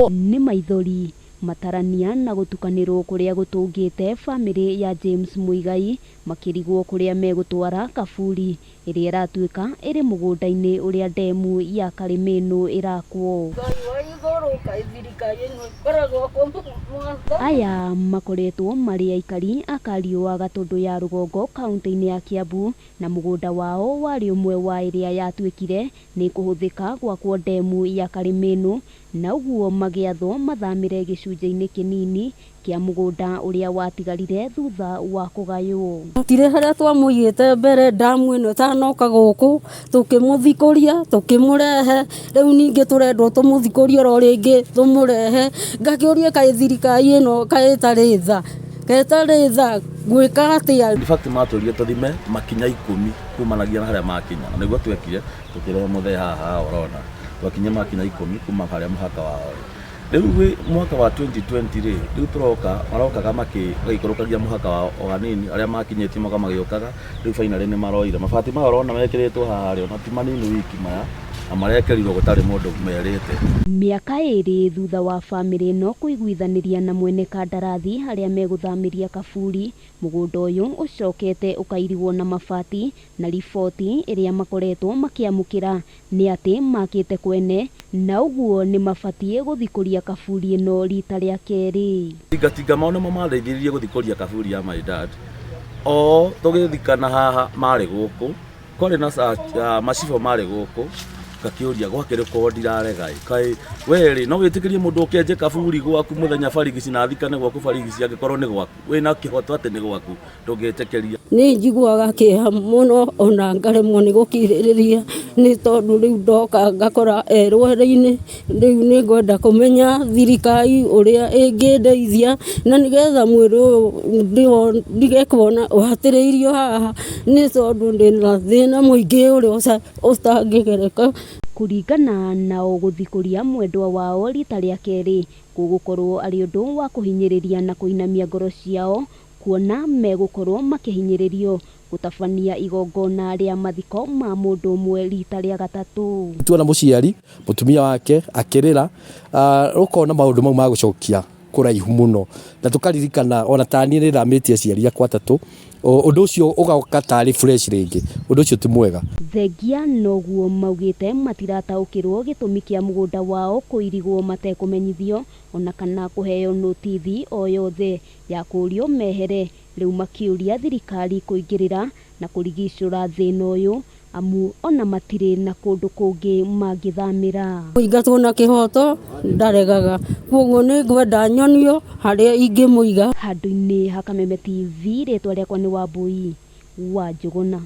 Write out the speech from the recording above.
nĩ maithori matarania na gũtukanĩrwo kũrĩa gũtũngĩte bamĩrĩ ya James Muigai makĩrigwo kũrĩa megũtwara kaburi ĩrĩa ĩratuĩka ĩrĩ mũgũnda-inĩ ũrĩa ndemu ya Karimĩnũ ĩrakwo. Aya makoretwo marĩ aikari a Kariũa Gatũndũ ya rũgongo kaunti-inĩ ya Kiambu, na mũgũnda wao warĩ ũmwe wa ĩrĩa yatuĩkire nĩ kũhũthĩka gwakwo ndemu ya Karimĩnũ, na ũguo magĩathwo mathamĩre gĩcunjĩ-inĩ kĩnini kĩa mũgũnda ũrĩa watigarire thutha wa kũgaywo. Tire harĩa twamũigĩte mbere ndamu ĩno ĩtanoka gũkũ, tũkĩmũthikũria tũkĩmũrehe, rĩu ningĩ tũrendwo tũmũthikũrie oro rĩngĩ tũmũrehe. Ngakĩũria kaĩ thirikari ĩno kaĩ ĩtarĩ tha gwĩka atĩa? In fact matũrire tũthime makinya 10 kumanagia na harĩa makinya, na nĩguo twekire tũkĩrehe mũthee haha ũrona twakinya makinya 10 kuma harĩa mũhaka wao. Rĩu mwaka wa 2020 rĩu tũroka marokaga magĩikũrũkagia mũhaka wa o hanini arĩa makinyĩtie moka magĩũkaga, rĩu finally nĩ maroire mabati maya ũrona mekĩrĩtwo haha ona ti manini wiki maya, na marekerirwo gũtarĩ mũndũ merĩte. Mĩaka ĩrĩ thutha wa bamĩrĩ ĩno kũiguithanĩria na mwene kandarathi harĩa megũthamĩria kaburi, mũgũnda ũyũ ũcokete ũkairigwo na mabati, na riboti ĩrĩa makoretwo makĩamũkĩra nĩ atĩ makĩte kwene, na ũguo nĩ mabatiĩ gũthikũria kaburi ĩno rita rĩa kerĩ. Tingatinga mao nĩmo mandeithirie gũthikũria kaburi ya my dad. O tũgĩthikana haha marĩ gũkũ, kwarĩ na macibũ marĩ gũkũ, ngakĩũria gwakĩrĩ ko ndirarega kaĩ werĩ no wĩtĩkĩrie mũndũ ũkenje kaburi gwaku mũthenya barigici na thikane gwaku barigici angĩkorwo nĩ gwaku wĩna kĩhoto atĩ nĩ gwaku ndũngĩtĩkĩria. Nĩ njiguaga kĩeha mũno ona ngaremwo nĩ gũkirĩrĩria, nĩ tondũ rĩu ndoka ngakora erwere-inĩ, rĩu nĩ ngwenda kũmenya thirikari ũrĩa ĩngĩndeithia na nĩgetha mwĩrĩ ũyũ ndige kuona ũhatĩrĩirio haha, nĩ tondũ ndĩna thĩna mũingĩ ũrĩa ũtangĩgereka. Kũringana nao gũthikũria mwendwa wao rita rĩa kerĩ gũgũkorwo arĩ ũndũ wa kũhinyĩrĩria na kũinamia ngoro ciao, kuona megũkorwo makĩhinyĩrĩrio gũtabania igongona rĩa mathiko ma mũndũ ũmwe rita rĩa gatatũ. Tuona mũciari mũtumia wake akĩrĩra, ũkona maũndũ mau ma gũcokia kũraihu mũno, na tũkaririkana ona tani nĩ thamĩtie aciari akwa atatũ, ũndũ ũcio ũgauka tarĩ fresh rĩngĩ, ũndũ ũcio ti mwega. Thengia noguo maugĩte matirataũkĩrwo gĩtũmi kĩa mũgũnda wao kũirigwo matekũmenyithio ona kana kũheo notithi o yothe ya kũũrio mehere, rĩu makĩũria thirikari kũingĩrĩra na kũrigicũra thĩna ũyũ, amu ona matirĩ na kũndũ kũngĩ mangĩthamĩra. Kũingatwo na kĩhoto ndaregaga, koguo nĩ ngwenda nyonio harĩa ingĩmũiga. Handũ-inĩ ha Kameme TV, rĩtwa rĩakwa nĩ Wambui wa Njũgũna.